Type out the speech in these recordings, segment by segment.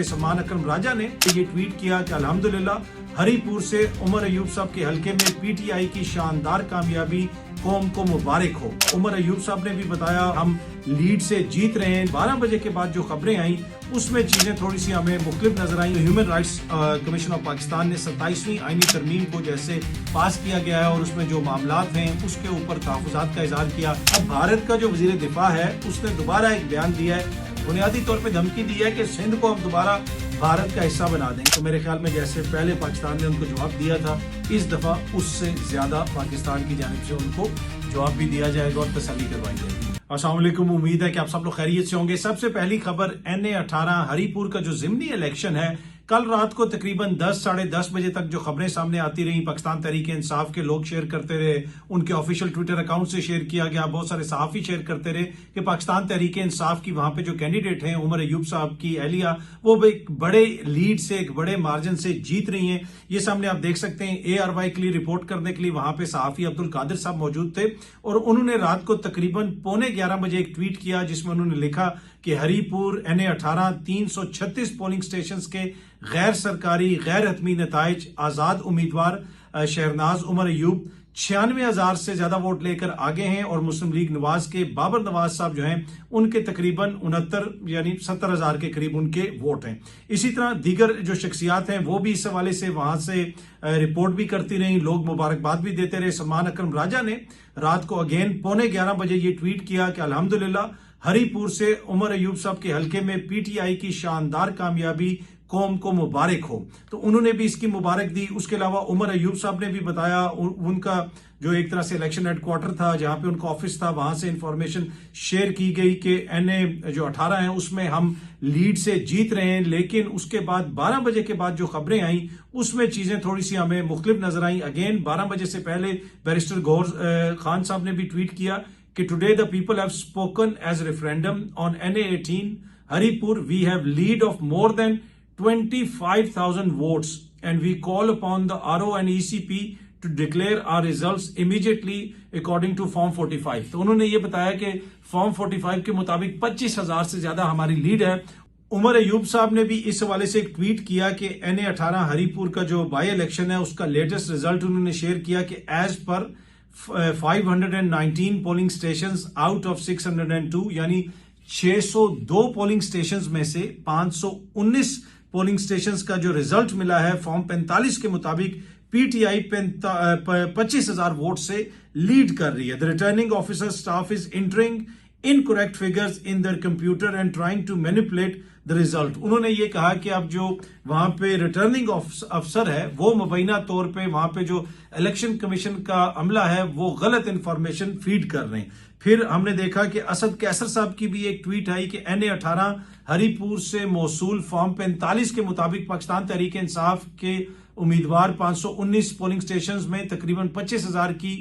सलमान अकरम राजा ने ये ट्वीट किया कि अल्हम्दुलिल्लाह हरीपुर से उमर अयूब साहब के हलके में पीटीआई की शानदार कामयाबी कौम को मुबारक हो। उमर अयूब साहब ने भी बताया हम लीड से जीत रहे हैं। 12 बजे के बाद जो खबरें आई उसमें चीजें थोड़ी सी हमें मुख्तलिफ नजर आई। Human rights commission of Pakistan ने 27वीं आईनी तरमीम को जैसे पास किया गया है और उसमें जो मामलात हैं उसके ऊपर तहफ़्फ़ुज़ात का इज़हार किया। अब भारत का जो वज़ीर दिफा है उसने दोबारा एक बयान दिया है, बुनियादी तौर पे धमकी दी है कि सिंध को हम दोबारा भारत का हिस्सा बना देंगे। तो मेरे ख्याल में जैसे पहले पाकिस्तान ने उनको जवाब दिया था, इस दफा उससे ज्यादा पाकिस्तान की जानिब से उनको जवाब भी दिया जाएगा और तसल्ली करवाई जाएगी। अस्सलाम वालेकुम, उम्मीद है कि आप सब लोग खैरियत से होंगे। सबसे पहली खबर NA-18 हरीपुर का जो ज़िमनी इलेक्शन है, कल रात को तकरीबन 10 साढ़े 10 बजे तक जो खबरें सामने आती रही, पाकिस्तान तहरीक इंसाफ के लोग शेयर करते रहे, उनके ऑफिशियल ट्विटर अकाउंट से शेयर किया गया, बहुत सारे सहाफ़ी शेयर करते रहे कि पाकिस्तान तहरीक इंसाफ की वहां पे जो कैंडिडेट हैं उमर अयूब साहब की एहलिया, वो एक बड़े लीड से, एक बड़े मार्जिन से जीत रही हैं। ये सामने आप देख सकते हैं। ARY के लिए रिपोर्ट करने के लिए वहां पे सहाफ़ी अब्दुल कादिर साहब मौजूद थे और उन्होंने रात को तकरीबन 11:15 बजे एक ट्वीट किया जिसमें उन्होंने लिखा कि हरीपुर NA-18 336 पोलिंग स्टेशन के गैर सरकारी गैर हतमी नताइज, आजाद उम्मीदवार शहरनाज उमर अयूब 96,000 से ज्यादा वोट लेकर आगे हैं और मुस्लिम लीग नवाज के बाबर नवाज साहब जो हैं उनके तकरीबन 69 यानी 70,000 के करीब उनके वोट हैं। इसी तरह दीगर जो शख्सियात हैं वो भी इस हवाले से वहां से रिपोर्ट भी करती रही, लोग मुबारकबाद भी देते रहे। सलमान अकरम राजा ने रात को अगेन 11:15 बजे ये ट्वीट किया कि अल्हम्दुलिल्लाह हरीपुर से उमर अयूब साहब के हलके में पीटीआई की शानदार कामयाबी कौम को मुबारक हो। तो उन्होंने भी इसकी मुबारक दी। उसके अलावा उमर अयूब साहब ने भी बताया उनका जो एक तरह से इलेक्शन हेडक्वार्टर था, जहां पे उनका ऑफिस था, वहां से इंफॉर्मेशन शेयर की गई कि NA जो 18 है उसमें हम लीड से जीत रहे हैं। लेकिन उसके बाद 12 बजे के बाद जो खबरें आई उसमें चीजें थोड़ी सी हमें मुख्तलिफ नजर आई। अगेन 12 बजे से पहले बैरिस्टर गौहर खान साहब ने भी ट्वीट किया कि today the people have spoken as referendum on NA-18 Haripur, we have lead of more than 25,000 votes and we call upon the RO and ECP to declare our results immediately according to Form 45। तो उन्होंने ये बताया कि Form 45 के मुताबिक 25,000 से ज्यादा हमारी लीड है। उमर अयूब साहब ने भी इस हवाले से एक ट्वीट किया कि NA-18 हरीपुर का जो बाई इलेक्शन है उसका लेटेस्ट रिजल्ट उन्होंने शेयर किया कि as per 519 polling stations out of 602 यानी 602 पोलिंग स्टेशंस में से 519 पोलिंग स्टेशंस का जो रिजल्ट मिला है फॉर्म 45 के मुताबिक पीटीआई 25,000 वोट से लीड कर रही है। The returning officer staff is entering incorrect figures in their computer and trying to manipulate the result. उन्होंने ये कहा कि अब जो वहां पे रिटर्निंग अफसर है वो मुबैना तौर पे वहां पे जो इलेक्शन कमीशन का अमला है वो गलत इंफॉर्मेशन फीड कर रहे हैं। फिर हमने देखा कि असद कैसर साहब की भी एक ट्वीट आई कि NA-18 हरीपुर से मौसूल फॉर्म 45 के मुताबिक पाकिस्तान तहरीक इंसाफ के उम्मीदवार 519 पोलिंग स्टेशन में तकरीबन 25,000 की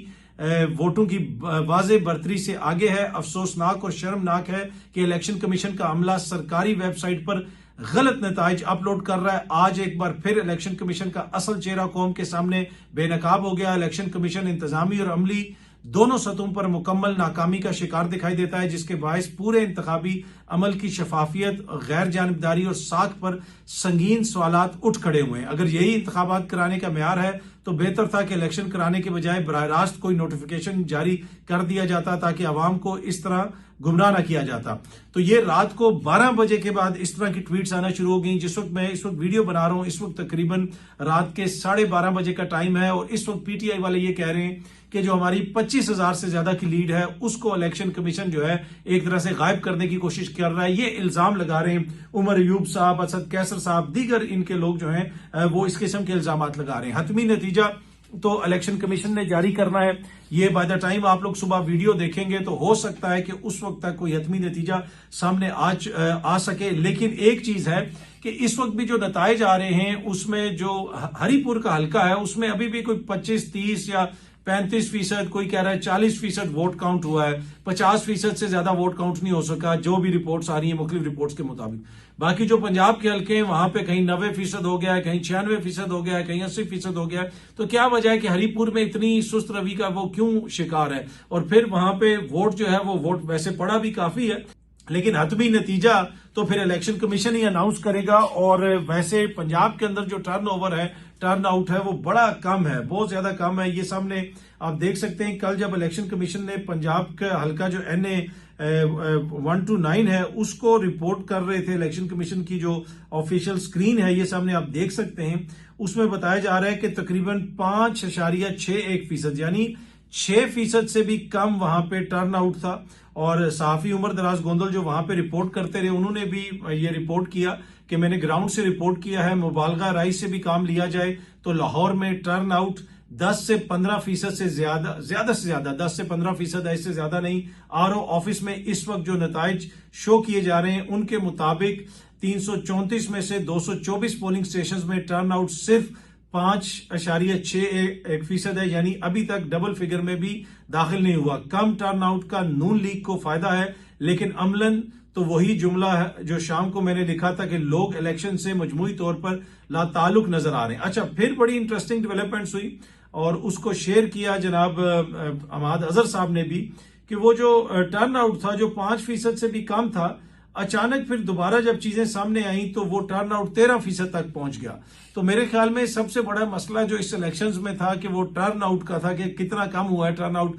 वोटों की वाज़े बर्तरी से आगे है। अफसोसनाक और शर्मनाक है कि इलेक्शन कमीशन का अमला सरकारी वेबसाइट पर गलत नताइज अपलोड कर रहा है। आज एक बार फिर इलेक्शन कमीशन का असल चेहरा कौम के सामने बेनकाब हो गया। इलेक्शन कमीशन इंतजामी और अमली दोनों सतहों पर मुकम्मल नाकामी का शिकार दिखाई देता है, जिसके बायस पूरे इंतखाबी अमल की शफाफियत, गैर जानिबदारी और साख पर संगीन सवालात उठ खड़े हुए हैं। अगर यही इंतखाबात कराने का म्यार है तो बेहतर था कि इलेक्शन कराने के बजाय बराह रास्त कोई नोटिफिकेशन जारी कर दिया जाता ताकि आवाम को इस तरह गुमराह न किया जाता। तो ये रात को 12 बजे के बाद इस तरह की ट्वीट्स आना शुरू हो गई। जिस वक्त मैं इस वक्त वीडियो बना रहा हूं इस वक्त तकरीबन रात के 12:30 बजे का टाइम है और इस वक्त पीटीआई वाले ये कह रहे हैं कि जो हमारी 25,000 से ज्यादा की लीड है उसको इलेक्शन कमीशन जो है एक तरह से गायब करने की कोशिश कर रहा है। ये इल्जाम लगा रहे हैं उमर अयूब साहब, असद कैसर साहब, दीगर इनके लोग जो हैं वो इस किस्म के इल्जाम लगा रहे हैं। हतमी नतीजा तो इलेक्शन कमीशन ने जारी करना है। ये बाय द टाइम आप लोग सुबह वीडियो देखेंगे तो हो सकता है कि उस वक्त तक कोई हतमी नतीजा सामने आ सके। लेकिन एक चीज है कि इस वक्त भी जो नताइज आ रहे हैं उसमें जो हरीपुर का हलका है उसमें अभी भी कोई 25-30 या 35%, कोई कह रहा है 40% वोट काउंट हुआ है, 50% से ज्यादा वोट काउंट नहीं हो सका, जो भी रिपोर्ट्स आ रही हैं मुख्तलिफ रिपोर्ट्स के मुताबिक। बाकी जो पंजाब के हल्के हैं वहां पे कहीं 90% हो गया है, कहीं 96% हो गया है, कहीं 80% हो गया है। तो क्या वजह है कि हरीपुर में इतनी सुस्त रवि का वो क्यों शिकार है? और फिर वहां पे वोट जो है वो वोट वैसे पड़ा भी काफी है लेकिन हतमी नतीजा तो फिर इलेक्शन कमीशन ही अनाउंस करेगा। और वैसे पंजाब के अंदर जो टर्नओवर है, टर्न आउट है, वो बड़ा कम है, बहुत ज्यादा कम है। ये सामने आप देख सकते हैं, कल जब इलेक्शन कमीशन ने पंजाब का हल्का जो NA 1 to 9 है उसको रिपोर्ट कर रहे थे, इलेक्शन कमीशन की जो ऑफिशियल स्क्रीन है ये सामने आप देख सकते हैं, उसमें बताया जा रहा है कि तकरीबन 5.61% यानी 6% से भी कम वहां पे टर्न आउट था। और सहाफी उमर दराज गोंदल जो वहां पे रिपोर्ट करते रहे, उन्होंने भी ये रिपोर्ट किया कि मैंने ग्राउंड से रिपोर्ट किया है, मुबालगा राय से भी काम लिया जाए तो लाहौर में टर्न आउट 10 से 15% से ज्यादा से ज्यादा 10 से 15% ऐसे ज्यादा नहीं। RO ऑफिस में इस वक्त जो नताइज शो किए जा रहे हैं उनके मुताबिक 334 में से 224 पोलिंग स्टेशन में टर्न आउट सिर्फ 5.61% है, यानी अभी तक डबल फिगर में भी दाखिल नहीं हुआ। कम टर्न आउट का नून लीग को फायदा है, लेकिन अमलन तो वही जुमला है जो शाम को मैंने लिखा था कि लोग इलेक्शन से मजमूई तौर पर लाताल्लुक नजर आ रहे हैं। अच्छा, फिर बड़ी इंटरेस्टिंग डेवलपमेंट्स हुई और उसको शेयर किया जनाब अहमद अजहर साहब ने भी, कि वो जो टर्न आउट था जो 5% से भी कम था, अचानक फिर दोबारा जब चीजें सामने आई तो वो टर्न आउट 13% तक पहुंच गया। तो मेरे ख्याल में सबसे बड़ा मसला जो इस इलेक्शंस में था कि वो टर्न आउट का था कि कितना कम हुआ है टर्न आउट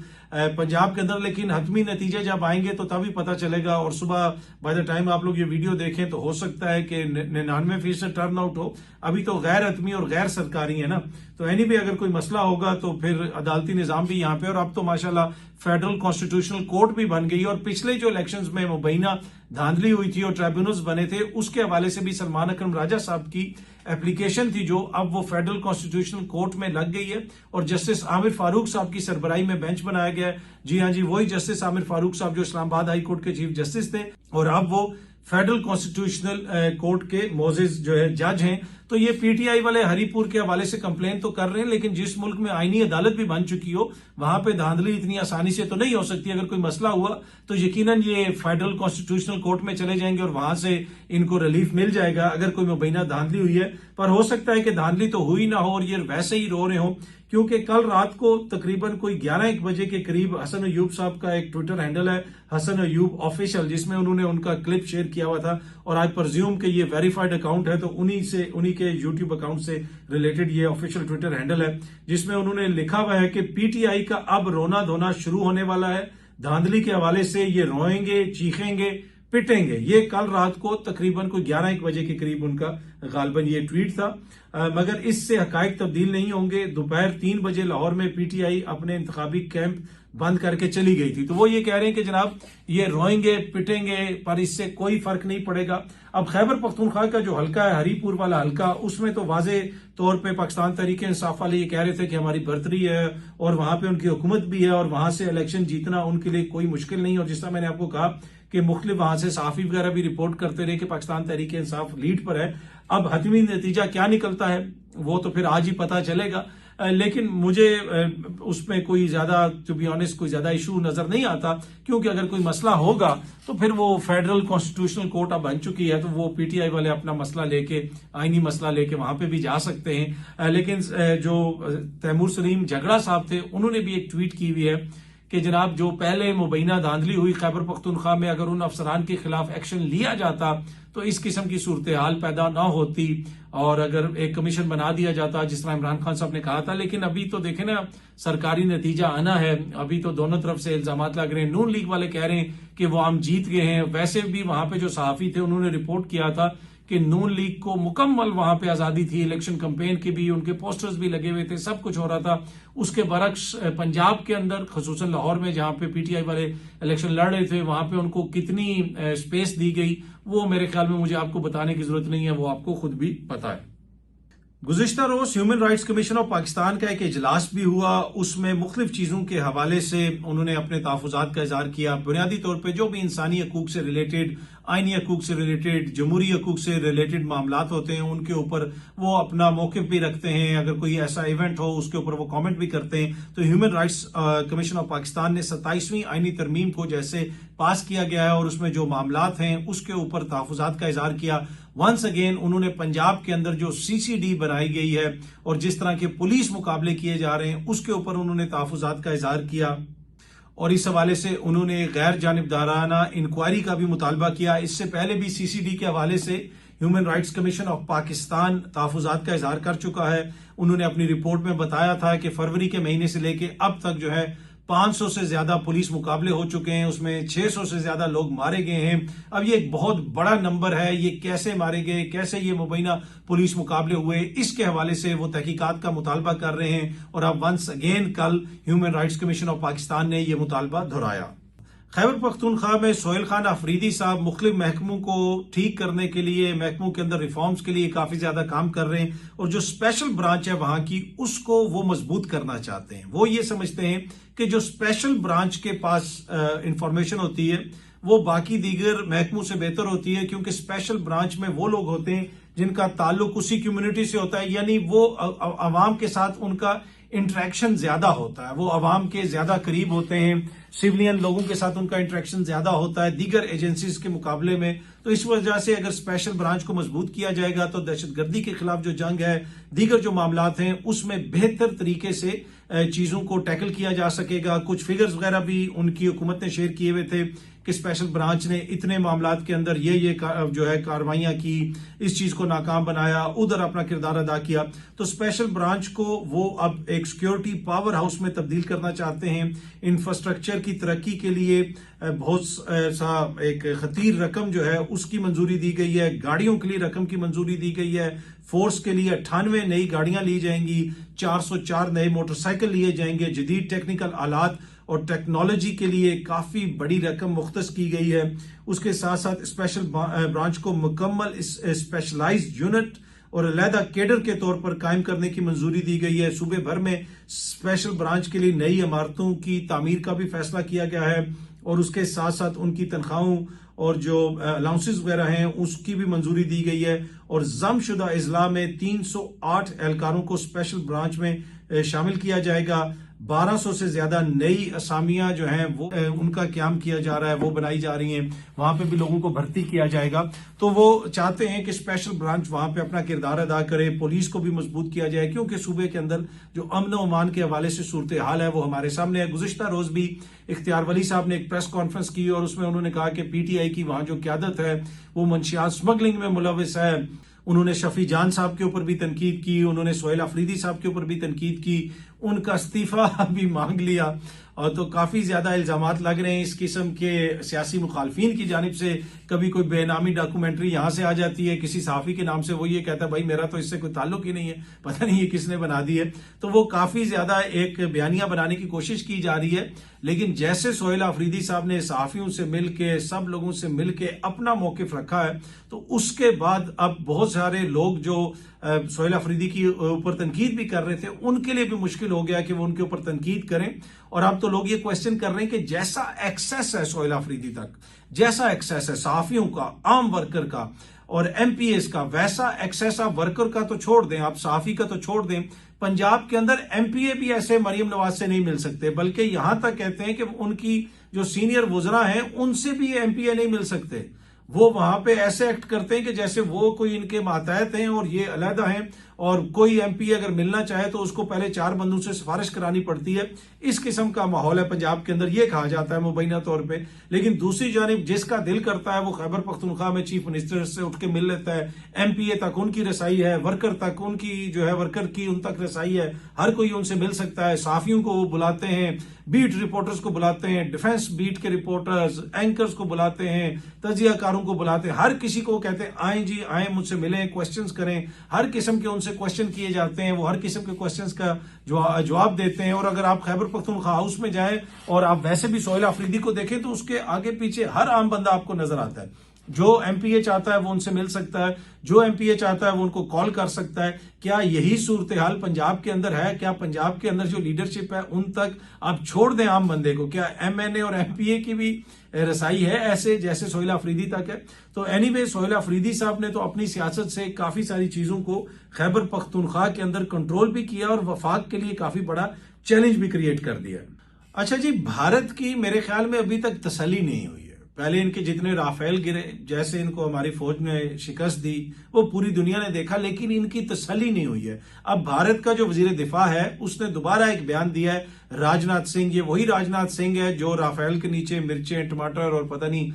पंजाब के अंदर। लेकिन हतमी नतीजे जब आएंगे तो तभी पता चलेगा, और सुबह बाय द टाइम आप लोग ये वीडियो देखें तो हो सकता है कि 99% टर्न आउट हो। अभी तो गैर हतमी और गैर सरकारी है ना, तो एनीवे अगर कोई मसला होगा तो फिर अदालती निजाम भी यहाँ पे, और अब तो माशाल्लाह फेडरल कॉन्स्टिट्यूशनल कोर्ट भी बन गई। और पिछले जो इलेक्शंस में मुबैना धांधली हुई थी और ट्राइब्यूनल्स बने थे, उसके हवाले से भी सलमान अकरम राजा साहब की एप्लीकेशन थी जो अब वो फेडरल कॉन्स्टिट्यूशनल कोर्ट में लग गई है, और जस्टिस आमिर फारूक साहब की सरबराही में बेंच बनाया गया है। जी हाँ जी, वही जस्टिस आमिर फारूक साहब जो इस्लामाबाद हाई कोर्ट के चीफ जस्टिस थे, और अब वो फेडरल कॉन्स्टिट्यूशनल कोर्ट के मोजिज जो है जज हैं। तो ये PTI वाले हरीपुर के हवाले से कंप्लेन तो कर रहे हैं, लेकिन जिस मुल्क में आईनी अदालत भी बन चुकी हो वहां पे धांधली इतनी आसानी से तो नहीं हो सकती। अगर कोई मसला हुआ तो यकीनन ये फेडरल कॉन्स्टिट्यूशनल कोर्ट में चले जाएंगे और वहां से इनको रिलीफ मिल जाएगा अगर कोई मुबैना धांधली हुई है। पर हो सकता है कि धांधली तो हुई ना हो और ये वैसे ही रो रहे हो, क्योंकि कल रात को तकरीबन कोई 11-1 बजे के करीब हसन अयूब साहब का एक ट्विटर हैंडल है हसन अयूब ऑफिशियल, जिसमें उन्होंने उनका क्लिप शेयर किया हुआ था, और आई प्रज्यूम कि ये वेरीफाइड अकाउंट है तो उन्हीं के यूट्यूब अकाउंट से रिलेटेड ये ऑफिशियल ट्विटर हैंडल है, जिसमें उन्होंने लिखा हुआ है कि PTI का अब रोना धोना शुरू होने वाला है। धांधली के हवाले से ये रोएंगे, चीखेंगे, पिटेंगे। ये कल रात को तकरीबन कोई 11-1 बजे के करीब उनका गालबन ये ट्वीट था, मगर इससे हकायक तब्दील नहीं होंगे। दोपहर 3 बजे लाहौर में PTI अपने इंतखाबी कैंप बंद करके चली गई थी। तो वो ये कह रहे हैं कि जनाब ये रोएंगे, पिटेंगे, पर इससे कोई फर्क नहीं पड़ेगा। अब खैबर पख्तूनख्वा का जो हल्का है, हरीपुर वाला हल्का, उसमें तो वाजे तौर पे पाकिस्तान तहरीक इंसाफ वाले ये कह रहे थे कि हमारी बर्तरी है और वहां पे उनकी हुकूमत भी है और वहां से इलेक्शन जीतना उनके लिए कोई मुश्किल नहीं। और जिस तरह मैंने आपको कहा कि मुख्तलिफ वहां से सहाफी वगैरह भी रिपोर्ट करते रहे कि पाकिस्तान तहरीक इंसाफ लीड पर है। अब हतमी नतीजा क्या निकलता है वो तो फिर आज ही पता चलेगा, लेकिन मुझे उसमें कोई ज्यादा, टू बी ऑनेस्ट, कोई ज्यादा इशू नजर नहीं आता, क्योंकि अगर कोई मसला होगा तो फिर वो फेडरल कॉन्स्टिट्यूशनल कोर्ट अब बन चुकी है, तो वो PTI वाले अपना मसला लेके, आईनी मसला लेके वहां पे भी जा सकते हैं। लेकिन जो तैमूर सलीम झगड़ा साहब थे, उन्होंने भी एक ट्वीट की हुई है कि जनाब जो पहले मुबैना धांधली हुई खैबर पख्तूनख्वा में, अगर उन अफसरान के खिलाफ एक्शन लिया जाता तो इस किस्म की सूरत हाल पैदा ना होती, और अगर एक कमीशन बना दिया जाता जिस तरह इमरान खान साहब ने कहा था। लेकिन अभी तो देखें ना, सरकारी नतीजा आना है, अभी तो दोनों तरफ से इल्जाम लग रहे हैं। नून लीग वाले कह रहे हैं कि वो हम जीत गए हैं। वैसे भी वहां पे जो सहाफी थे उन्होंने रिपोर्ट किया था कि नून लीग को मुकम्मल वहां पे आजादी थी, इलेक्शन कैंपेन की भी, उनके पोस्टर्स भी लगे हुए थे, सब कुछ हो रहा था। उसके बरक्स पंजाब के अंदर, खसूसन लाहौर में जहां पे PTI वाले इलेक्शन लड़ रहे थे, वहां पे उनको कितनी स्पेस दी गई वो मेरे ख्याल में मुझे आपको बताने की जरूरत नहीं है, वो आपको खुद भी पता है। गुज़िश्ता रोज human rights commission of Pakistan का एक इजलास भी हुआ, उसमें मुख्तलिफ चीजों के हवाले से उन्होंने अपने तहफ़्फ़ुज़ात का इज़हार किया। बुनियादी तौर पर जो भी इंसानी हकूक से रिलेटेड, आइनी हकूक से रिलेटेड, जमहूरी हकूक से रिलेटेड मामलात होते हैं उनके ऊपर वो अपना मौक़िफ़ भी रखते हैं। अगर कोई ऐसा इवेंट हो उसके ऊपर वो कमेंट भी करते हैं। तो human rights commission of Pakistan ने 27वीं आइनी तरमीम को जैसे पास किया गया है और उसमें जो मामलात हैं उसके ऊपर तहफ़्फ़ुज़ात का इज़हार किया। वंस अगेन उन्होंने पंजाब के अंदर जो CCD बनाई गई है और जिस तरह के पुलिस मुकाबले किए जा रहे हैं उसके ऊपर उन्होंने तहफ़्फ़ुज़ात का इज़हार किया। और इस हवाले से उन्होंने गैर जानिबदाराना इंक्वायरी का भी मुतालबा किया। इससे पहले भी सीसीडी के हवाले से human rights commission of Pakistan तहफुजात का इजहार कर चुका है। उन्होंने अपनी रिपोर्ट में बताया था कि फरवरी के महीने से लेके अब तक जो है 500 से ज्यादा पुलिस मुकाबले हो चुके हैं, उसमें 600 से ज्यादा लोग मारे गए हैं। अब ये एक बहुत बड़ा नंबर है, ये कैसे मारे गए, कैसे ये मुबैना पुलिस मुकाबले हुए, इसके हवाले से वो तहकीकात का मुतालबा कर रहे हैं। और अब वंस अगेन कल human rights commission of Pakistan ने यह मुतालबा दोहराया। खैबर पख्तूनख्वा में सोहेल खान अफरीदी साहब मुख्तलिफ महकमों को ठीक करने के लिए, महकमों के अंदर रिफॉर्म्स के लिए काफी ज्यादा काम कर रहे हैं और जो स्पेशल ब्रांच है वहां की उसको वो मजबूत करना चाहते हैं। वो ये समझते हैं कि जो स्पेशल ब्रांच के पास इंफॉर्मेशन होती है वो बाकी दीगर महकमों से बेहतर होती है, क्योंकि स्पेशल ब्रांच में वो लोग होते हैं जिनका ताल्लुक उसी कम्युनिटी से होता है, यानी वो अवाम के साथ उनका इंटरेक्शन ज्यादा होता है, वो अवाम के ज्यादा करीब होते हैं, सिविलियन लोगों के साथ उनका इंटरेक्शन ज्यादा होता है दीगर एजेंसीज के मुकाबले में। तो इस वजह से अगर स्पेशल ब्रांच को मजबूत किया जाएगा तो दहशतगर्दी के खिलाफ जो जंग है, दीगर जो मामलात हैं उसमें बेहतर तरीके से चीजों को टैकल किया जा सकेगा। कुछ फिगर्स वगैरह भी उनकी हुकूमत ने शेयर किए हुए थे कि स्पेशल ब्रांच ने इतने मामलात के अंदर ये जो है कार्रवाइयां की, इस चीज को नाकाम बनाया, उधर अपना किरदार अदा किया। तो स्पेशल ब्रांच को वो अब एक सिक्योरिटी पावर हाउस में तब्दील करना चाहते हैं। इंफ्रास्ट्रक्चर की तरक्की के लिए बहुत सा एक खतीर रकम जो है उसकी मंजूरी दी गई है, गाड़ियों के लिए रकम की मंजूरी दी गई है, फोर्स के लिए 98 नई गाड़ियां ली जाएंगी, 404 नए मोटरसाइकिल लिए जाएंगे, जदीद टेक्निकल आलात और टेक्नोलॉजी के लिए काफी बड़ी रकम मुख्तस की गई है। उसके साथ साथ स्पेशल ब्रांच को मुकम्मल स्पेशलाइज्ड यूनिट और अलहदा केडर के तौर पर कायम करने की मंजूरी दी गई है। सूबे भर में स्पेशल ब्रांच के लिए नई इमारतों की तामीर का भी फैसला किया गया है और उसके साथ साथ उनकी तनख्वाहों और जो अलाउंसेस वगैरह हैं उसकी भी मंजूरी दी गई है। और जमशुदा अजला में 308 एहलकारों को स्पेशल ब्रांच में शामिल किया जाएगा। 1200 से ज्यादा नई असामियां जो हैं वो उनका क्याम किया जा रहा है, वो बनाई जा रही हैं, वहां पे भी लोगों को भर्ती किया जाएगा। तो वो चाहते हैं कि स्पेशल ब्रांच वहां पे अपना किरदार अदा करे, पुलिस को भी मजबूत किया जाए, क्योंकि सूबे के अंदर जो अमन अमान के हवाले से सूरत हाल है वो हमारे सामने है। गुज़िश्ता रोज भी इख्तियार वली साहब ने एक प्रेस कॉन्फ्रेंस की और उसमें उन्होंने कहा कि पीटीआई की वहां जो क्यादत है वो मंशियात स्मगलिंग में मुलविस है। उन्होंने शफी जान साहब के ऊपर भी तनकीद की, उन्होंने सोहेल अफरीदी साहब के ऊपर भी तनकीद की, उनका इस्तीफा भी मांग लिया। और तो काफी ज्यादा इल्जामात लग रहे हैं इस किस्म के सियासी मुखालफिन की जानिब से। कभी कोई बेनामी डॉक्यूमेंट्री यहां से आ जाती है किसी सहाफी के नाम से, वो ये कहता है भाई मेरा तो इससे कोई ताल्लुक ही नहीं है, पता नहीं ये किसने बना दी है। तो वो काफी ज्यादा एक बयानिया बनाने की कोशिश की जा रही है। लेकिन जैसे सोहेल अफरीदी साहब ने सहाफियों से मिलके, सब लोगों से मिलके अपना मौकिफ रखा है, तो उसके बाद अब बहुत सारे लोग जो सोहेल अफरीदी की ऊपर तनकीद भी कर रहे थे उनके लिए भी मुश्किल हो गया कि वो उनके ऊपर तनकीद करें। और अब तो लोग ये क्वेश्चन कर रहे हैं कि जैसा एक्सेस है सोहेल अफरीदी तक, जैसा एक्सेस है सहाफियों का, आम वर्कर का और एमपीएस का, वैसा एक्सेस आप वर्कर का तो छोड़ दें, आप सहाफी का तो छोड़ दें, पंजाब के अंदर एमपीए भी ऐसे मरियम नवाज से नहीं मिल सकते, बल्कि यहां तक कहते हैं कि उनकी जो सीनियर वुजरा हैं उनसे भी एमपीए नहीं मिल सकते। वो वहां पे ऐसे एक्ट करते हैं कि जैसे वो कोई इनके मातहत हैं और ये अलहदा हैं, और कोई एमपी अगर मिलना चाहे तो उसको पहले 4 बंदों से सिफारिश करानी पड़ती है। इस किस्म का माहौल है पंजाब के अंदर, ये कहा जाता है मुबैना तौर पे। लेकिन दूसरी जानिब जिसका दिल करता है वो खैबर पख्तूनख्वा में चीफ मिनिस्टर से उठ के मिल लेता है, एमपीए तक उनकी रसाई है, वर्कर तक उनकी जो है वर्कर की उन तक रसाई है, हर कोई उनसे मिल सकता है। सहाफियों को वो बुलाते हैं, बीट रिपोर्टर्स को बुलाते हैं, डिफेंस बीट के रिपोर्टर्स, एंकर्स को बुलाते हैं, तजियाकारों को बुलाते हैं, हर किसी को कहते हैं आए जी आए, मुझसे मिलें, क्वेश्चंस करें। हर किस्म के उनसे क्वेश्चन किए जाते हैं, वो हर किस्म के क्वेश्चंस का जवाब देते हैं। और अगर आप खैबर पख्तूनख्वा हाउस में जाएं और आप वैसे भी सोहेल अफरीदी को देखें तो उसके आगे पीछे हर आम बंदा आपको नजर आता है। जो एमपीए चाहता है वो उनसे मिल सकता है, जो एमपीए चाहता है वो उनको कॉल कर सकता है। क्या यही सूरत हाल पंजाब के अंदर है? क्या पंजाब के अंदर जो लीडरशिप है उन तक आप छोड़ दें आम बंदे को? क्या एमएनए और एमपीए की भी रसाई है ऐसे जैसे सोहेल अफरीदी तक है? तो एनीवे सोहेल अफरीदी साहब ने तो अपनी सियासत से काफी सारी चीजों को खैबर पख्तूनख्वा के अंदर कंट्रोल भी किया और वफाक के लिए काफी बड़ा चैलेंज भी क्रिएट कर दिया। अच्छा जी, भारत की मेरे ख्याल में अभी तक तसल्ली नहीं हुई है। पहले इनके जितने राफेल गिरे, जैसे इनको हमारी फौज ने शिकस्त दी, वो पूरी दुनिया ने देखा, लेकिन इनकी तसल्ली नहीं हुई है। अब भारत का जो वजीर दिफा है उसने दोबारा एक बयान दिया है, राजनाथ सिंह, ये वही राजनाथ सिंह है जो राफेल के नीचे मिर्चें, टमाटर और पता नहीं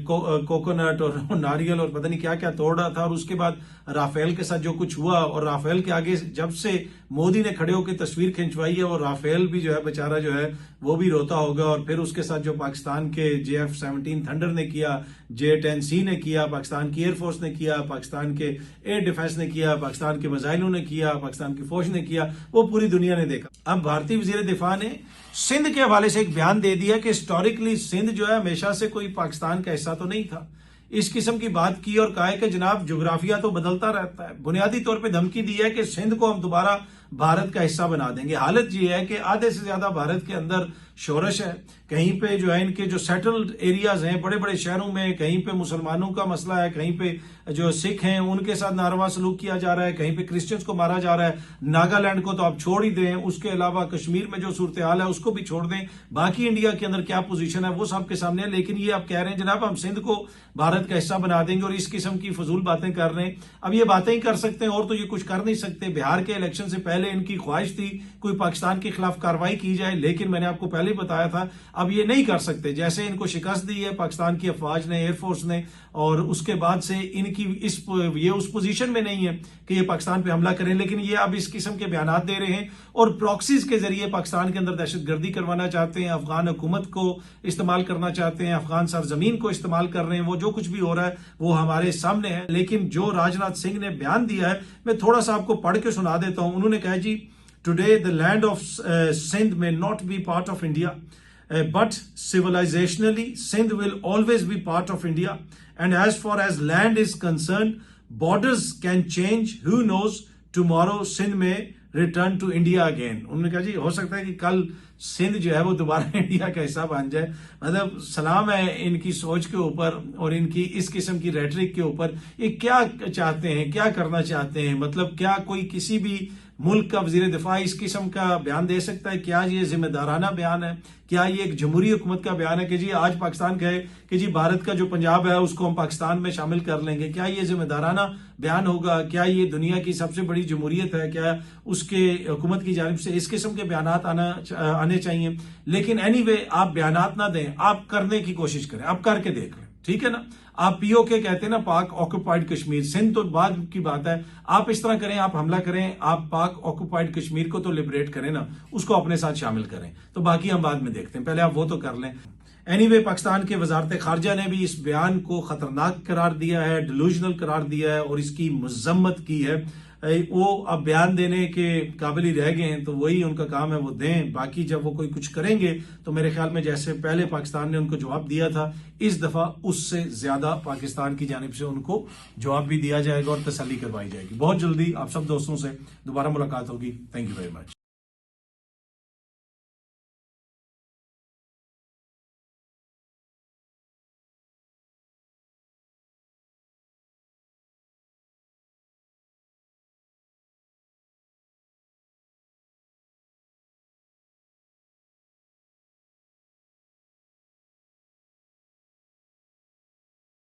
कोकोनट और नारियल और पता नहीं क्या क्या तोड़ रहा था, और उसके बाद राफेल के साथ जो कुछ हुआ, और राफेल के आगे जब से मोदी ने खड़े होकर तस्वीर खिंचवाई है, वो राफेल भी जो है बेचारा जो है वो भी रोता होगा। और फिर उसके साथ जो पाकिस्तान के JF-17 थंडर ने किया, J-10C ने किया, पाकिस्तान की एयरफोर्स ने किया, पाकिस्तान के एयर डिफेंस ने किया, पाकिस्तान के मिसाइलों ने किया, पाकिस्तान की फौज ने किया, वो पूरी दुनिया ने देखा। अब भारतीय वजीर दिफा ने सिंध के हवाले से एक बयान दे दिया कि हिस्टोरिकली सिंध जो है हमेशा से कोई पाकिस्तान का हिस्सा तो नहीं था। इस किस्म की बात की और कहा है कि जनाब जोग्राफिया तो बदलता रहता है। बुनियादी तौर पे धमकी दी है कि सिंध को हम दोबारा भारत का हिस्सा बना देंगे। हालत ये है कि आधे से ज्यादा भारत के अंदर शोरश है। कहीं पे जो है इनके जो सेटल्ड एरियाज हैं बड़े बड़े शहरों में, कहीं पे मुसलमानों का मसला है, कहीं पे जो सिख हैं उनके साथ नारवा सलूक किया जा रहा है, कहीं पे क्रिश्चियंस को मारा जा रहा है। नागालैंड को तो आप छोड़ ही दें, उसके अलावा कश्मीर में जो सूरत हाल है उसको भी छोड़ दें। बाकी इंडिया के अंदर क्या पोजीशन है वो सबके सामने है। लेकिन ये आप कह रहे हैं जनाब हम सिंध को भारत का हिस्सा बना देंगे, और इस किस्म की फजूल बातें कर रहे हैं। अब ये बातें ही कर सकते हैं और तो ये कुछ कर नहीं सकते। बिहार के इलेक्शन से पहले इनकी ख्वाहिश थी कोई पाकिस्तान के खिलाफ कार्रवाई की जाए, लेकिन मैंने आपको पहले ही बताया था अब ये नहीं कर सकते। जैसे इनको शिकस्त दी है पाकिस्तान की अफवाज ने, एयरफोर्स ने, और उसके बाद से इनकी ये उस पोजीशन में नहीं है कि ये पाकिस्तान पे हमला करें, लेकिन ये अब इस किस्म के बयान दे रहे हैं और प्रॉक्सीज के जरिए पाकिस्तान के अंदर दहशतगर्दी करवाना चाहते हैं, अफगान हुकूमत को इस्तेमाल करना चाहते हैं, अफगान सरजमीन को इस्तेमाल कर रहे हैं। वो जो कुछ भी हो रहा है वो हमारे सामने है। लेकिन जो राजनाथ सिंह ने बयान दिया है मैं थोड़ा सा आपको पढ़ के सुना देता हूं। उन्होंने कहा जी, today the land of Sindh में not be part of India, but civilizationally Sindh will always be part of India, and as far as land is concerned borders can change, who knows, tomorrow Sindh may return to India again। उन्होंने कहा जी हो सकता है कि कल सिंध जो है वो दोबारा इंडिया का हिस्सा बन जाए। मतलब सलाम है इनकी सोच के ऊपर और इनकी इस किस्म की रेटरिक के ऊपर। ये क्या चाहते हैं, क्या करना चाहते हैं? मतलब क्या कोई किसी भी मुल्क का वजीर दिफा इस किस्म का बयान दे सकता है? क्या ये जिम्मेदाराना बयान है? क्या ये एक जमहूरी हुकूमत का बयान है कि जी आज पाकिस्तान कहे कि जी भारत का जो पंजाब है उसको हम पाकिस्तान में शामिल कर लेंगे? क्या ये जिम्मेदाराना बयान होगा? क्या ये दुनिया की सबसे बड़ी जमहूरियत है? क्या उसके हुकूमत की जानिब से इस किस्म के बयान आने चाहिए? लेकिन एनीवे आप बयान ना दें, आप करने की कोशिश करें, आप करके देख लें, ठीक है ना? आप POK कहते हैं ना, पाक ऑक्यूपाइड कश्मीर, सिंध तो बाद की बात है। आप इस तरह करें, आप हमला करें, आप पाक ऑक्यूपाइड कश्मीर को तो लिबरेट करें ना, उसको अपने साथ शामिल करें, तो बाकी हम बाद में देखते हैं, पहले आप वो तो कर लें। एनीवे पाकिस्तान के वजारत खारजा ने भी इस बयान को खतरनाक करार दिया है, डिलूजनल करार दिया है और इसकी मजम्मत की है। वो अब बयान देने के काबिल ही रह गए हैं, तो वही उनका काम है, वो दें। बाकी जब वो कोई कुछ करेंगे तो मेरे ख्याल में जैसे पहले पाकिस्तान ने उनको जवाब दिया था, इस दफा उससे ज्यादा पाकिस्तान की जानिब से उनको जवाब भी दिया जाएगा और तसल्ली करवाई जाएगी। बहुत जल्दी आप सब दोस्तों से दोबारा मुलाकात होगी। Thank you very much.